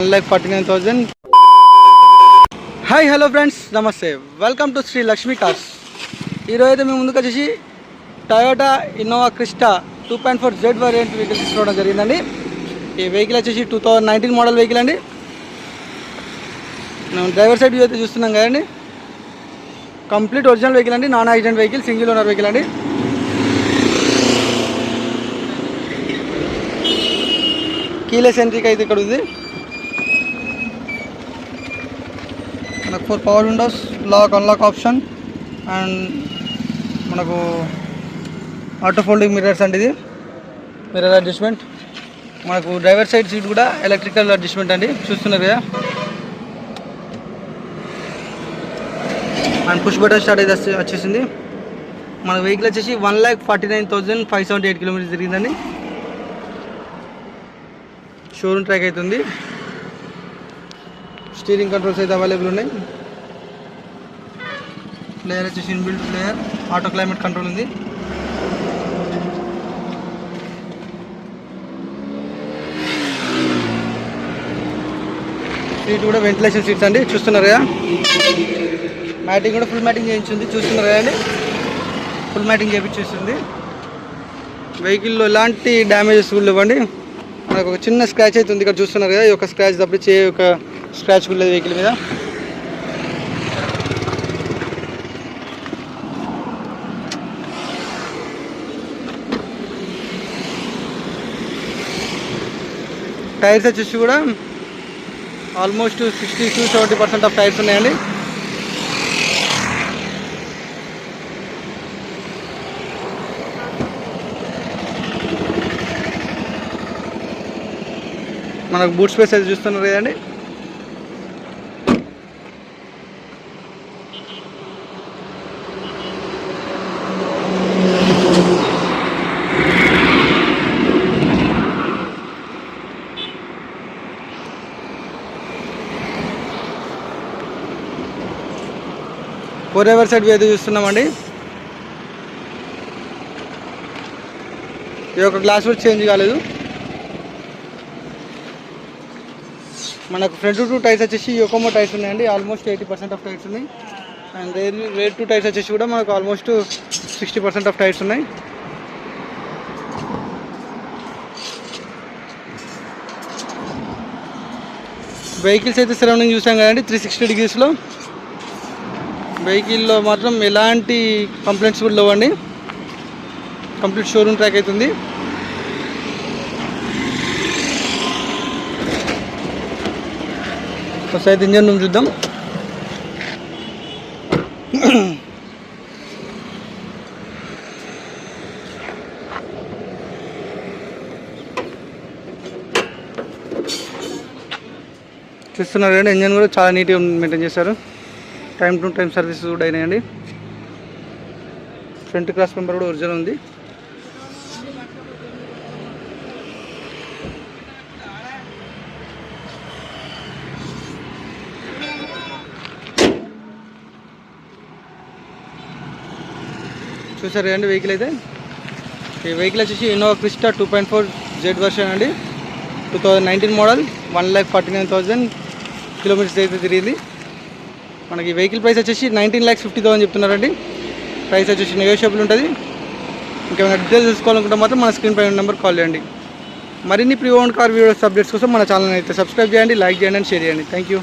1,49,000. Hi hello friends, నమస్తే. Welcome to Shri Lakshmi cars. ఈరోజు అయితే మేము ముందుకు వచ్చేసి Toyota Innova Crysta 2.4 Z variant vehicle తీసుకోవడం జరిగిందండి. ఈ వెహికల్ వచ్చేసి 2019 మోడల్ వెహికల్ అండి. మనం డ్రైవర్ సైడ్ వ్యూ అయితే చూస్తున్నాం కదండి. కంప్లీట్ ఒరిజినల్ వెహికల్ అండి, non accident vehicle, single owner vehicle అండి. కీలెస్ ఎంట్రీకి అయితే ఇక్కడ ఉంది. మనకు 4 power windows, lock unlock option and మనకు ఆటో ఫోల్డింగ్ మిర్రర్స్ అండి. ఇది మిర్రర్ అడ్జస్ట్మెంట్. మనకు డ్రైవర్ సైడ్ సీట్ కూడా ఎలక్ట్రికల్ అడ్జస్ట్మెంట్ అండి, చూస్తున్నారు కదా. అండ్ పుష్ బటన్ స్టార్ట్ అయితే వచ్చేసింది. మన వెహికల్ వచ్చేసి 1,49,578 కిలోమీటర్స్ తిరిగిందండి. షోరూమ్ ట్రాక్ అవుతుంది. స్టీరింగ్ కంట్రోల్స్ అయితే అవైలబుల్ ఉన్నాయి. ప్లేయర్ వచ్చేసి inbuilt player, auto climate control ఉంది. సీట్ కూడా వెంటిలేషన్ సీట్స్ అండి, చూస్తున్నారు కదా. మ్యాటింగ్ కూడా ఫుల్ మ్యాటింగ్ చేయించింది, చూస్తున్నారు కదండి. ఫుల్ మ్యాటింగ్ చేయించేస్తుంది. వెహికల్లో ఎలాంటి డ్యామేజెస్ కూడా ఇవ్వండి. మనకు ఒక చిన్న స్క్రాచ్ అయితే ఉంది ఇక్కడ, చూస్తున్నారు కదా. ఈ ఒక స్క్రాచ్ తప్పించి ఒక స్క్రాచ్ కూడా లేదు వెహికల్ మీద. టైర్స్ వచ్చేసి కూడా ఆల్మోస్ట్ 60-70% ఆఫ్ టైర్స్ ఉన్నాయండి. మనకు బూట్ స్పేస్ అయితే చూస్తున్నారు కదండి. ఫోర్ సైడ్ అయితే చూస్తున్నామండి. ఈ యొక్క గ్లాస్ కూడా చేంజ్ కాలేదు. మనకు ఫ్రంట్ 2 టైర్స్ వచ్చేసి యోకోమో టైర్స్ ఉన్నాయండి. ఆల్మోస్ట్ 80% ఆఫ్ టైర్స్ ఉన్నాయి. అండ్ రేర్ 2 టైర్స్ వచ్చేసి కూడా మనకు ఆల్మోస్ట్ 60% ఆఫ్ టైర్స్ ఉన్నాయి. వెహికల్స్ అయితే సరౌండింగ్ చూసాం కదండి 360 డిగ్రీస్లో. వెహికల్లో మాత్రం ఎలాంటి కంప్లైంట్స్ కూడా లేవండి. కంప్లీట్ షోరూమ్ ట్రాక్ అవుతుంది. ఫస్ట్ అయితే ఇంజన్ రూమ్ చూద్దాం. చూస్తున్నారు కానీ ఇంజన్ కూడా చాలా నీట్గా మెయింటైన్ చేశారు. టైం టు టైం సర్వీస్ కూడా అయినాయండి. ఫ్రంట్ క్రాస్ మెంబర్ కూడా ఒరిజినల్ ఉంది. చూసారు కదండి వెహికల్ అయితే. ఈ వెహికల్ వచ్చేసి ఇన్నోవా క్రిస్టా 2.4 జెడ్ వర్షన్ అండి. 2019 మోడల్, 1,49,000 కిలోమీటర్స్ అయితే తిరిగింది. మనకి వెహికల్ ప్రైస్ వచ్చేసి 19,50,000 చెప్తున్నారండి. ప్రైస్ వచ్చేసి నెగోషియబుల్ ఉంటుంది. ఇంకేమైనా డీటెయిల్స్ తెలుసుకోవాలనుకుంటే మాత్రం మన స్క్రీన్ పైన నెంబర్ కాల్ చేయండి. మరిన్ని pre own car videos updates కోసం మన ఛానల్ అయితే సబ్స్క్రైబ్ చేయండి, లైక్ చేయండి అండ్ షేర్ చేయండి. Thank you.